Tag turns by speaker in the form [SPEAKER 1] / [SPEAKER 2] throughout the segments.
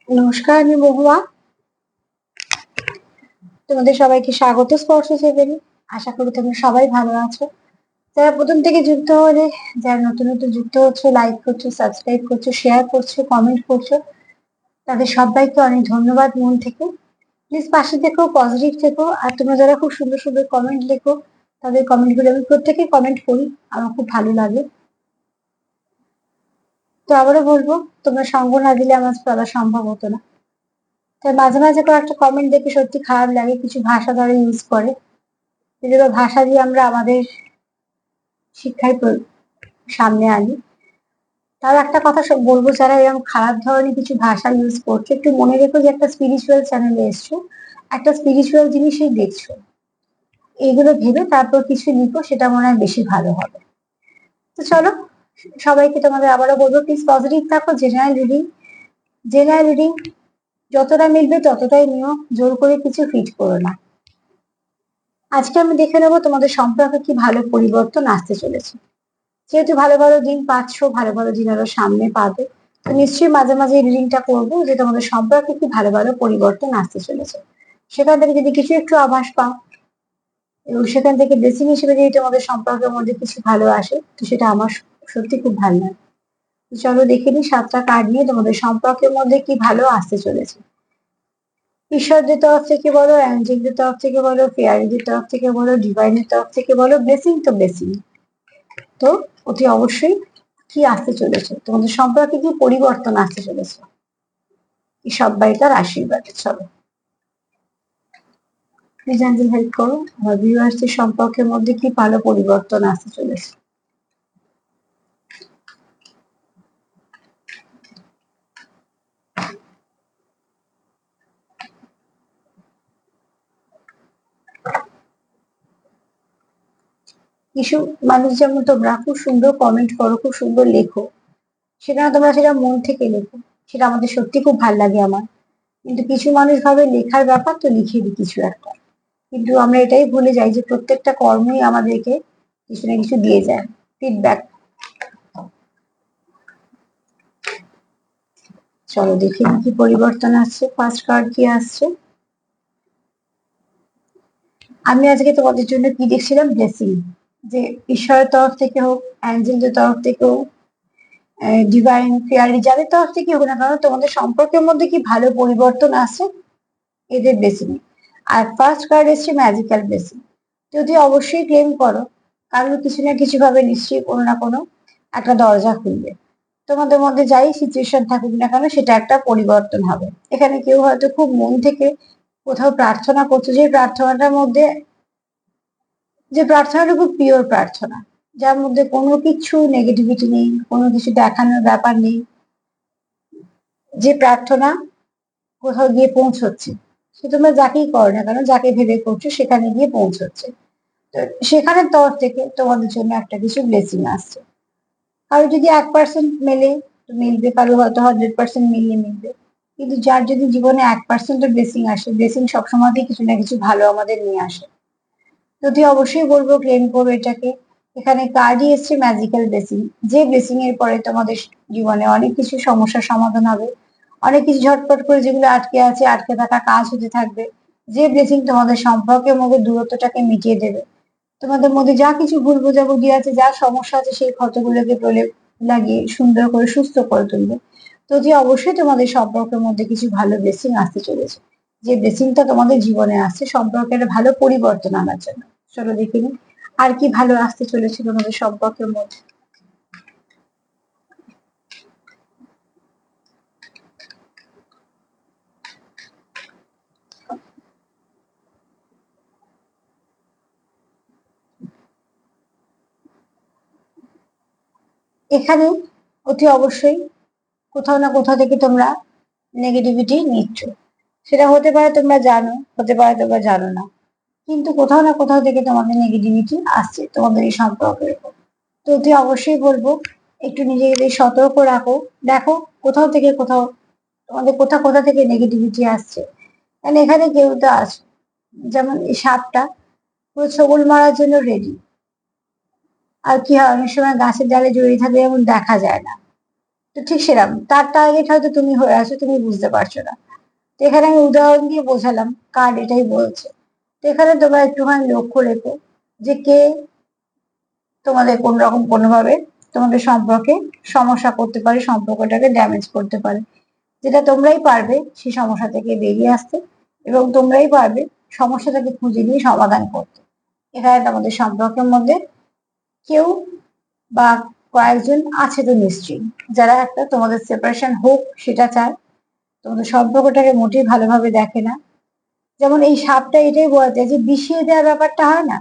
[SPEAKER 1] নমস্কার, আমি মহুয়া। তোমাদের সবাইকে স্বাগত স্পর্শ সেভেনে। আশা করি তোমরা সবাই ভালো আছো। যারা প্রথম থেকে যুক্ত হলে, যারা নতুন নতুন যুক্ত হচ্ছে, লাইক করছো, সাবস্ক্রাইব করছো, শেয়ার করছো, কমেন্ট করছো, তাদের সবাইকে অনেক ধন্যবাদ মন থেকে। প্লিজ পাশে থেকো, পজিটিভ থেকো। আর তোমরা যারা খুব সুন্দর সুন্দর কমেন্ট লেখো, তাদের কমেন্টগুলো আমি প্রত্যেকে কমেন্ট করি, আমার খুব ভালো লাগে। তো আবারও বলবো, তোমরা সঙ্গ না দিলে আমার চলা সম্ভব হতো না। তাই মাঝে মাঝে কয়েকটা কমেন্ট দেখে সত্যি খারাপ লাগে, কিছু ভাষা তারা ইউজ করে, যেগুলো ভাষা দিয়ে আমরা আমাদের শিক্ষায় সামনে আনি। তার একটা কথা বলবো, যারা এরকম খারাপ ধরনের কিছু ভাষা ইউজ করছে, একটু মনে রেখো যে একটা স্পিরিচুয়াল চ্যানেলে এসছো, একটা স্পিরিচুয়াল জিনিসই দেখছো। এইগুলো ভেবে তারপর কিছু লিখো, সেটা মনে হয় বেশি ভালো হবে। তো চলো, সবাইকে তোমাদের আবারও বলবো, প্লিজ পজিটিভ থাকো। জেনারেল রিডিং যতটা মিলবে ততটাই নিও, জোর করে কিছু ফিট করো না। আজকে আমি দেখে নেবো তোমাদের সম্পর্কে কি ভালো পরিবর্তন আসতে চলেছে। যেহেতু ভালো ভালো দিন পাচ্ছ, ভালো ভালো দিন আরো সামনে পাবে, তো নিশ্চয়ই মাঝে মাঝে রিডিংটা করবো যে তোমাদের সম্পর্কে কি ভালো ভালো পরিবর্তন আসতে চলেছে। সেখান থেকে যদি কিছু একটু আভাস পাও এবং সেখান থেকে ব্লেসিং হিসেবে যদি তোমাদের সম্পর্কের মধ্যে কিছু ভালো আসে, তো সেটা আমার সত্যি খুব ভালো লাগে। তো চলো দেখে নিই 7টা কার্ড নিয়ে তোমাদের সম্পর্কের মধ্যে কি ভালো আসতে চলেছে। ঈশ্বরদের তরফ থেকে বলো, অ্যাঞ্জেলদের তরফ থেকে বলো, ফেয়ারিদের তরফ থেকে বলো, ডিভাইনের তরফ থেকে বলো, ব্লেসিং তো ব্লেসিং। তো অতি অবশ্যই কি আসতে চলেছে, তোমাদের সম্পর্কে কি পরিবর্তন আসতে চলেছে এই সবাই তার আশীর্বাদে। চলো প্লিজ অ্যাঞ্জেল হেল্প করো, আমার ভিউয়ার্সদের সম্পর্কের মধ্যে কি ভালো পরিবর্তন আসতে চলেছে। কিছু মানুষ যেমন তোমরা খুব সুন্দর কমেন্ট করো, খুব সুন্দর লেখো, সেখানে তোমরা সেটা মন থেকে লেখো, সেটা আমাদের সত্যি খুব ভালো লাগে আমার। কিন্তু কিছু মানুষ ভাবে লেখার ব্যাপার তো লিখে দিই কিছু একটা, কিন্তু আমরা এটাই ভুলে যাই যে প্রত্যেকটা কর্মই আমাদেরকে কিছু না কিছু দিয়ে যায়, ফিডব্যাক। চলো দেখি কি পরিবর্তন আসছে, ফার্স্ট কার্ড কি আসছে। আমি আজকে তোমাদের জন্য কি দেখছিলাম, ব্লেসিং। যে ঈশ্বরের তরফ থেকে হোক, অ্যাঞ্জেলদের তরফ থেকে হোক, ডিভাইন ফেয়ারি যাদের তরফ থেকে হোক না কেন, তোমাদের সম্পর্কের মধ্যে কি ভালো পরিবর্তন আসছে, এদের ব্লেসিং। আর ফার্স্ট কার্ড এসছে ম্যাজিক্যাল ব্লেসিং। যদি অবশ্যই ক্লেম করো, কারণ কিছু না কিছু ভাবে নিশ্চয়ই কোনো না কোনো একটা দরজা খুলবে। তোমাদের মধ্যে যাই সিচুয়েশন থাকুক না কেন, সেটা একটা পরিবর্তন হবে। এখানে কেউ হয়তো খুব মন থেকে কোথাও প্রার্থনা করছো, যে প্রার্থনাটার মধ্যে, যে প্রার্থনাটা খুব পিওর প্রার্থনা, যার মধ্যে কোনো কিছু নেগেটিভিটি নেই, কোনো কিছু দেখানোর ব্যাপার নেই, যে প্রার্থনা কোথাও গিয়ে পৌঁছচ্ছে, সে তোমরা যাকেই করো না কেন, যাকে ভেবে করছো সেখানে গিয়ে পৌঁছচ্ছে। তো সেখানের তরফ থেকে তোমাদের জন্য একটা কিছু ব্লেসিং আসছে। কারো যদি 1% মেলে তো মিলবে, কারো হয়তো 100% মিললে মিলবে। কিন্তু যার যদি জীবনে 1%ও ব্লেসিং আসে, ব্লেসিং সবসময়তেই কিছু না কিছু ভালো আমাদের নিয়ে আসে। যদি অবশ্যই বলবো ক্লেম করো এটাকে। এখানে কার্ডই এসছে ম্যাজিক্যাল ব্লেসিং। যে ব্লেসিং এর পরে তোমাদের জীবনে অনেক কিছু সমস্যার সমাধান হবে, অনেক কিছু ঝটপট করে যেগুলো আটকে আছে, আটকে থাকা কাজ হতে থাকবে। যে ব্লেসিং তোমাদের সম্পর্কের মধ্যে দূরত্বটাকে মিটিয়ে দেবে, তোমাদের মধ্যে যা কিছু ভুল বোঝাবুঝি আছে, যা সমস্যা আছে, সেই ক্ষতগুলোকে প্রলেপ লাগিয়ে সুন্দর করে সুস্থ করে তুলবে। তো যে অবশ্যই তোমাদের সম্পর্কের মধ্যে কিছু ভালো ব্লেসিং আসতে চলেছে, যে ব্লেসিংটা তোমাদের জীবনে আসছে সম্পর্কের ভালো পরিবর্তন আনার জন্য। চলো দেখে নিই আর কি ভালো আসতে চলেছে তোমাদের সম্পর্কের মধ্যে। এখানে অতি অবশ্যই কোথাও না কোথাও থেকে তোমরা নেগেটিভিটি নিচ্ছ। সেটা হতে পারে তোমরা জানো, হতে পারে তোমরা জানো না, কিন্তু কোথাও না কোথাও থেকে তোমাদের নেগেটিভিটি আসছে তোমাদের এই সম্পর্কের উপর। তো অতি অবশ্যই বলবো একটু নিজেদের সতর্ক রাখো। দেখো কোথাও থেকে কোথাও তোমাদের কোথা থেকে নেগেটিভিটি আসছে। কারণ এখানে কেউ তো আছে, যেমন এই সাপটা পুরো ছবল মারার জন্য রেডি। আর কি হয়, অনেক সময় গাছের ডালে জড়িয়ে থাকলে এমন দেখা যায় না, তো ঠিক সেরকম তার টার্গেট হয়তো তুমি হয়ে আছো, তুমি বুঝতে পারছো না। তো এখানে আমি উদাহরণ দিয়ে বোঝালাম, কার্ড এটাই বলছে। তো এখানে তোমরা একটুখানি লক্ষ্য রেখো যে কে তোমাদের কোন রকম কোনোভাবে তোমাদের সম্পর্কে সমস্যা করতে পারে, সম্পর্কটাকে ড্যামেজ করতে পারে। যেটা তোমরাই পারবে সেই সমস্যা থেকে বেরিয়ে আসতে, এবং তোমরাই পারবে সমস্যাটাকে খুঁজে নিয়ে সমাধান করতে। এখানে তোমাদের সম্পর্কের মধ্যে কেউ বা কয়েকজন আছে তো নিশ্চয়ই, যারা একটা তোমাদের সেপারেশন হোক সেটা চায়, তোমাদের সম্পর্কটাকে মোটেই ভালোভাবে দেখে না। যেমন এই সাপটা এটাই বোঝাতে যে বিষিয়ে দেওয়ার ব্যাপারটা হয় না,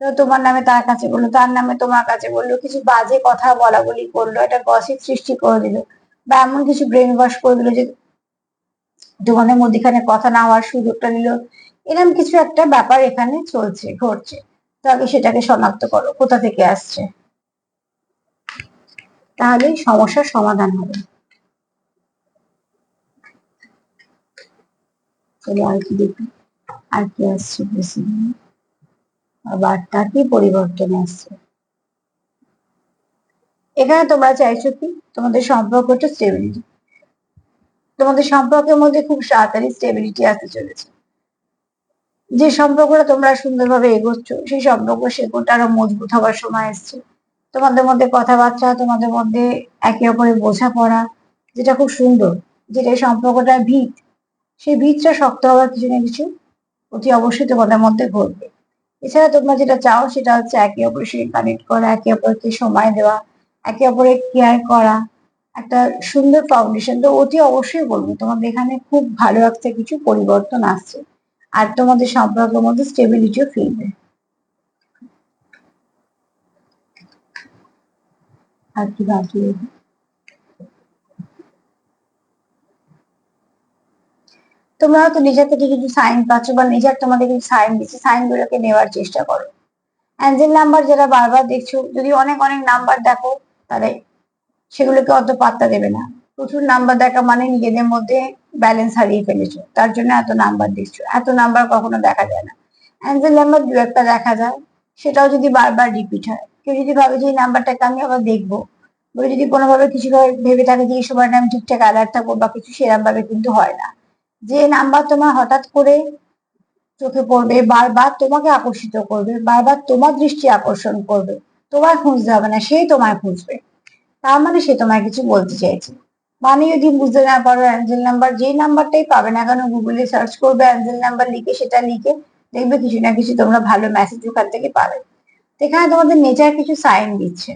[SPEAKER 1] তো তোমার নামে তার কাছে বললো, তার নামে তোমার কাছে বললো, কিছু বাজে কথা বলা বলি করলো, একটা গসিপ সৃষ্টি করে দিল, বা এমন কিছু ব্রেন ওয়াশ করে দিল যে তোমাদের মধ্যখানে কথা না হওয়ার সুযোগটা নিল। এরকম কিছু একটা ব্যাপার এখানে চলছে, ঘটছে। তো আগে সেটাকে শনাক্ত করো কোথা থেকে আসছে, তাহলেই সমস্যার সমাধান হবে। চলো আর কি দেখি, আর কি আসছে বেশি, বার্তা কি পরিবর্তন আসছে। এখানে তোমরা চাইছো কি, তোমাদের সম্পর্কটা স্টেবিলিটি, তোমাদের সম্পর্কের মধ্যে খুব তাড়াতাড়ি স্টেবিলিটি আসতে চলেছে। যে সম্পর্কটা তোমরা সুন্দরভাবে এগোচ্ছ, সেই সম্পর্ক সেগুনটা আরো মজবুত হবার সময় এসছে। তোমাদের মধ্যে কথাবার্তা, তোমাদের মধ্যে একে অপরের বোঝাপড়া, যেটা খুব সুন্দর, যেটা এই সম্পর্কটার ভিত, সেই ভিতটা শক্ত হওয়ার কিছু না কিছু অতি অবশ্যই তোমাদের মধ্যে ঘটবে। এছাড়া তোমরা যেটা চাও সেটা হচ্ছে একে অপরের সঙ্গে কানেক্ট করা, একে অপরকে সময় দেওয়া, একে অপরের কেয়ার করা, একটা সুন্দর ফাউন্ডেশন। তো অতি অবশ্যই বলবো তোমাদের এখানে খুব ভালো একটা কিছু পরিবর্তন আসছে, আর তোমাদের সম্পর্কের মধ্যে স্টেবিলিটিও ফিরবে। আর কি বাকি, তোমরা হয়তো নিজের থেকে কিছু সাইন পাচ্ছ, বা নিজের তোমাদের কিছু সাইন দিচ্ছে, সাইন গুলোকে নেওয়ার চেষ্টা করো। অ্যাঞ্জেল নাম্বার যারা বারবার দেখছো, যদি অনেক অনেক নাম্বার দেখো তাহলে সেগুলোকে অত পাত্তা দেবে না। প্রচুর নাম্বার দেখা মানে নিজেদের মধ্যে ব্যালেন্স হারিয়ে ফেলেছো, তার জন্য এত নাম্বার দেখছো। এত নাম্বার কখনো দেখা যায় না, অ্যাঞ্জেল নাম্বার দু একটা দেখা যায়, সেটাও যদি বারবার রিপিট হয়। কেউ যদি ভাবে যে এই নাম্বারটাকে আমি আবার দেখবো বলে, যদি কোনোভাবে কিছু ভেবে থাকে যে এই সময়টা আমি ঠিকঠাক অ্যালার্ট থাকবো বা কিছু, সেরকম ভাবে কিন্তু হয় না। যে নাম্বার তোমার হঠাৎ করে চোখে পড়বে, বারবার তোমাকে আকর্ষিত করবে, বারবার তোমার দৃষ্টি আকর্ষণ করবে, তোমার খুঁজতে হবে না, সেই তোমায় খুঁজবে, তার মানে সে তোমায় কিছু বলতে চাইছে। মানে যদি বুঝতে না পারো অ্যাঞ্জেল নাম্বার, যেই নাম্বারটাই পাবে না কেন গুগলে সার্চ করবে অ্যাঞ্জেল নাম্বার লিখে, সেটা লিখে দেখবে কিছু না কিছু তোমরা ভালো মেসেজ ওখান থেকে পাবে। তো এখানে তোমাদের নেচার কিছু সাইন দিচ্ছে,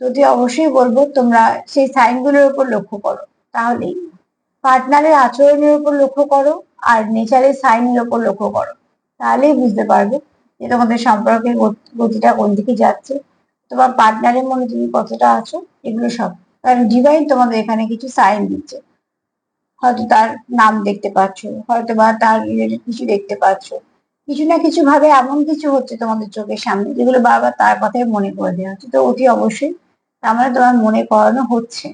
[SPEAKER 1] যদি অবশ্যই বলবো তোমরা সেই সাইন গুলোর উপর লক্ষ্য করো। তাহলেই পার্টনারের আচরণের উপর লক্ষ্য করো, আর নেচারের সাইনের উপর লক্ষ্য করো, তাহলেই বুঝতে পারবে যে তোমাদের সম্পর্কের গতিটা কোন দিকে যাচ্ছে, তোমার পার্টনারের মনে তুমি কতটা আছো, এগুলো সব। কারণ ডিভাইন তোমাদের এখানে কিছু সাইন দিচ্ছে, হয়তো তার নাম দেখতে পাচ্ছ, হয়তো বা তার রিলেটেড কিছু দেখতে পাচ্ছ, কিছু না কিছু ভাবে এমন কিছু হচ্ছে তোমাদের চোখের সামনে যেগুলো বারবার তার কথাই মনে করে দেওয়া হচ্ছে। তো অতি অবশ্যই তার মানে তোমার মনে করানো হচ্ছে,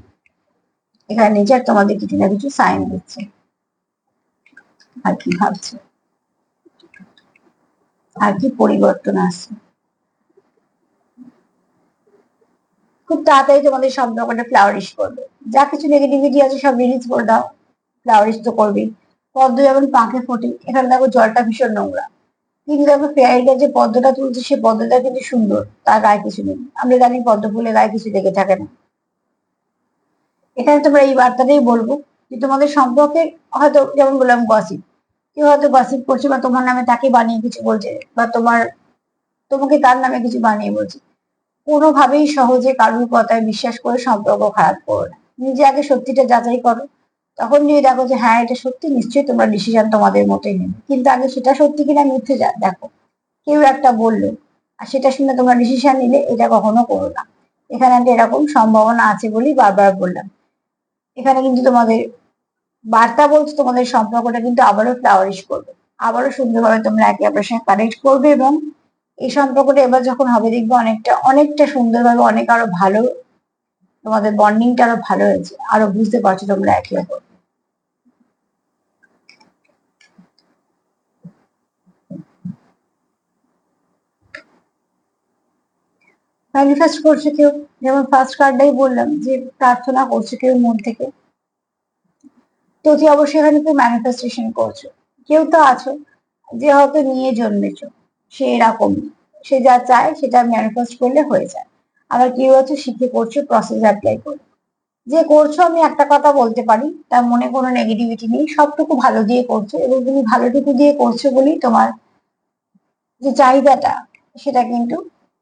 [SPEAKER 1] এখানে নেচার তোমাদের কিছু না কিছু সাইন দিচ্ছে। আর কি ভাবছে, আর কি পরিবর্তন আসছে। খুব তাড়াতাড়ি তোমাদের সম্পর্কটা ফ্লাওয়ারিশ করবে, যা কিছু নেগেটিভিটি আছে সব রিলিজ করে দাও, ফ্লাওয়ারিশ তো করবেই। পদ্ম যেমন পাখে ফোটে, এখানে দেখো জলটা ভীষণ নোংরা, কিন্তু দেখো ফেয়ারিটা যে পদ্মটা তুলছে সে পদ্মটা কিন্তু সুন্দর, তার গায়ে কিছু নেই। আমরা জানি পদ্ম ফুলের গায়ে কিছু লেগে থাকে না। এখানে তোমরা এই বার্তাটাই বলবো যে তোমাদের সম্পর্কে হয়তো, যেমন বললাম গসিপ, কেউ হয়তো গসিপ করছে বা তোমার নামে তাকে বানিয়ে কিছু বলছে, বা তোমাকে তার নামে কিছু বানিয়ে বলছে। কোনোভাবেই সহজে কারোর কথায় বিশ্বাস করে সম্পর্ক খারাপ করো না, নিজে আগে সত্যিটা যাচাই করো। তখন যদি দেখো যে হ্যাঁ এটা সত্যি, নিশ্চয়ই তোমরা ডিসিশন তোমাদের মতোই নেবে, কিন্তু আগে সেটা সত্যি কিনা মিথ্যে দেখো। কেউ একটা বললো আর সেটা শুনে তোমরা ডিসিশন নিলে, এটা কখনো করো না। এখানে একটা এরকম সম্ভাবনা আছে বলেই বারবার বললাম। এখানে কিন্তু তোমাদের বার্তা বলছে তোমাদের সম্পর্কটা কিন্তু আবারও ফ্লাওয়ারিশ করবে, আবারও সুন্দরভাবে তোমরা একে অপরের সঙ্গে কানেক্ট করবে, এবং এই সম্পর্কটা এবার যখন হবে দেখবে অনেকটা অনেকটা সুন্দরভাবে, অনেক আরো ভালো, তোমাদের বন্ডিংটা আরো ভালো হয়েছে, আরো বুঝতে পারছো তোমরা একে অপর। ম্যানিফেস্ট করছে কেউ, যেমন ফার্স্ট কার্ডটাই বললাম যে প্রার্থনা করছে কেউ মন থেকে, তো অতি অবশ্যই এখানে কেউ ম্যানিফেস্টেশন করছো। কেউ তো আছো যে হয়তো নিয়ে জন্মেছো, সে এরকম, সে যা চায় সেটা ম্যানিফেস্ট করলে হয়ে যায়। আবার কেউ আছে শিখে করছো, প্রসেস অ্যাপ্লাই করে। যে করছো, আমি একটা কথা বলতে পারি, তার মনে কোনো নেগেটিভিটি নেই, সবটুকু ভালো দিয়ে করছো, এবং তুমি ভালোটুকু দিয়ে করছো বলেই তোমার যে চাহিদাটা সেটা কিন্তু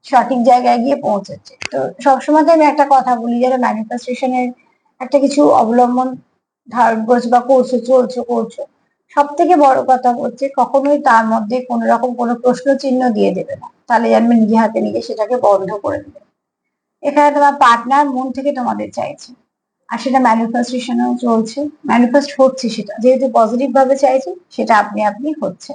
[SPEAKER 1] সঠিক জায়গায় গিয়ে পৌঁছেছে। তো সবসময় আমি একটা কথা বলি, যারা ম্যানিফেস্টেশনের একটা কিছু অবলম্বন ধারণ করছো বা করছো, করছো, সব থেকে বড় কথা হচ্ছে কখনোই তার মধ্যে কোন রকম কোনো প্রশ্ন চিহ্ন দিয়ে দেবে না, তাহলে জানবে নিজে হাতে নিজে সেটাকে বন্ধ করে দেবে। এখানে তোমার পার্টনার মন থেকে তোমাদের চাইছে, আর সেটা ম্যানিফেস্টেশনও চলছে, ম্যানিফেস্ট হচ্ছে, সেটা যেহেতু পজিটিভ ভাবে চাইছে সেটা আপনি আপনি হচ্ছে।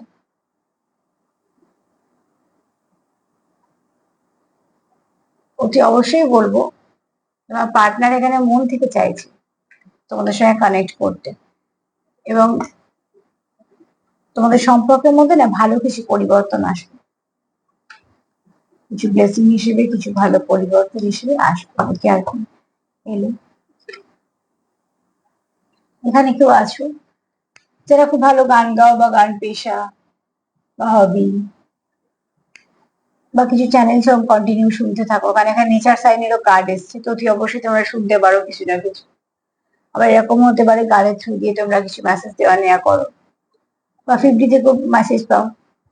[SPEAKER 1] অতি অবশ্যই বলবো তোমার পার্টনার এখানে মন থেকে চাইছে তোমাদের সঙ্গে কানেক্ট করতে, এবং তোমাদের সম্পর্কের মধ্যে না ভালো কিছু পরিবর্তন আসবে, কিছু ব্লেসিং হিসেবে, কিছু ভালো পরিবর্তন হিসেবে আসবে। কি আর কি এলো, এখানে কেউ আছো যারা খুব ভালো গান গাও, বা গান পেশা বা হবি, বা কিছু চ্যানেল সব কন্টিনিউ শুনতে থাকো, কারণ এখানে নেচার সাইনেরও কার্ড এসছে, তো অতি অবশ্যই তোমরা শুনতে পারো কিছু না কিছু। আবার এরকম হতে পারে গানের থ্রু দিয়ে তোমরা কিছু মেসেজ দেওয়া নেওয়া করো, বা 50 থেকেও মেসেজ পাও।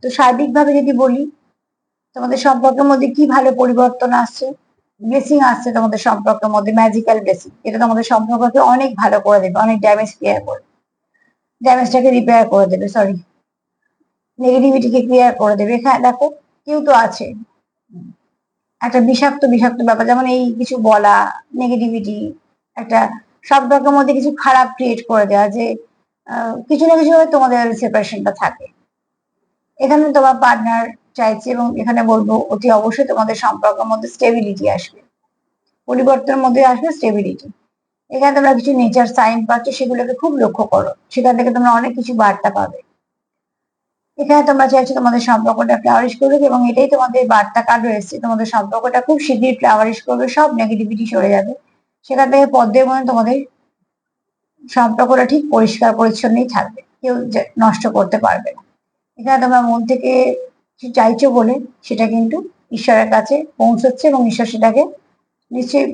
[SPEAKER 1] তো সার্বিকভাবে যদি বলি, তোমাদের সম্পর্কের মধ্যে কি ভালো পরিবর্তন আসছে, ব্লেসিং আসছে তোমাদের সম্পর্কের মধ্যে, ম্যাজিক্যাল ব্লেসিং, এটা তোমাদের সম্পর্ককে অনেক ভালো করে দেবে, অনেক ড্যামেজ ক্লিয়ার করে, ড্যামেজটাকে রিপেয়ার করে দেবে, সরি, নেগেটিভিটিকে ক্লিয়ার করে দেবে। এখানে দেখো কেউ তো আছে একটা বিষাক্ত বিষাক্ত ব্যাপার, যেমন এই কিছু বলা, নেগেটিভিটি, একটা সম্পর্কের মধ্যে কিছু খারাপ ক্রিয়েট করে দেওয়া, যে কিছু না কিছু ভাবে তোমাদের সেপারেশনটা থাকে। এখানে তোমার পার্টনার চাইছে, এবং এখানে বলবো অতি অবশ্যই তোমাদের সম্পর্কের মধ্যে স্টেবিলিটি আসবে, পরিবর্তনের মধ্যে আসবে স্টেবিলিটি। এখানে তোমরা কিছু নেচার সাইন পাচ্ছ, সেগুলোকে খুব লক্ষ্য করো, সেখান থেকে তোমরা অনেক কিছু বার্তা পাবে। এখানে তোমরা চাইছো তোমাদের সম্পর্কটা ফ্লাওয়ারিশ করবে, এবং এটাই তোমাদের বার্তা কার্ড রয়েছে, তোমাদের সম্পর্কটা খুব শীঘ্রই ফ্লাওয়ারিশ করবে, সব নেগেটিভিটি সরে যাবে, সেখান থেকে পদ্মের মনে তোমাদের সম্পর্কটা ঠিক পরিষ্কার পরিচ্ছন্নই থাকবে, কেউ নষ্ট করতে পারবে না। এখানে তোমরা মন থেকে কিছু চাইছো বলে সেটা কিন্তু ঈশ্বরের কাছে পৌঁছচ্ছে, এবং ঈশ্বর সেটাকে নিশ্চয়ই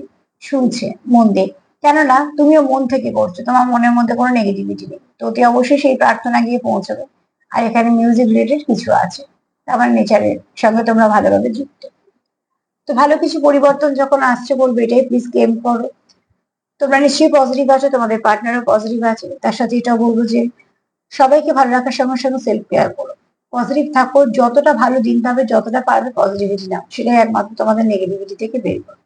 [SPEAKER 1] শুনছে মন দিয়ে, কেননা তুমিও মন থেকে করছো, তোমার মনের মধ্যে কোনো নেগেটিভিটি নেই, তো অতি অবশ্যই সেই প্রার্থনা গিয়ে পৌঁছবে। আর এখানে মিউজিক রিলেটেড কিছু আছে, আমার নেচারের সঙ্গে তোমরা ভালোভাবে যুক্ত। তো ভালো কিছু পরিবর্তন যখন আসছে, বলবো এটাই, প্লিজ ক্লেম করো। তোমরা নিশ্চয়ই পজিটিভ আছো, তোমাদের পার্টনারও পজিটিভ আছে, তার সাথে এটাও বলবো যে সবাইকে ভালো রাখার সঙ্গে সঙ্গে সেলফ কেয়ার করো, পজিটিভ থাকো, যতটা ভালো দিন পাবে, যতটা পারবে পজিটিভিটি নাও, সেটাই একমাত্র তোমাদের নেগেটিভিটি থেকে বের করো।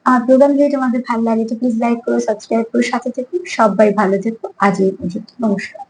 [SPEAKER 1] আমার প্রোগ্রাম যদি তোমাদের ভালো লাগে তো প্লিজ লাইক করো, সাবস্ক্রাইব করো, সাথে থেকো, সবাই ভালো থেকো, আজ এই পর্যন্ত, নমস্কার।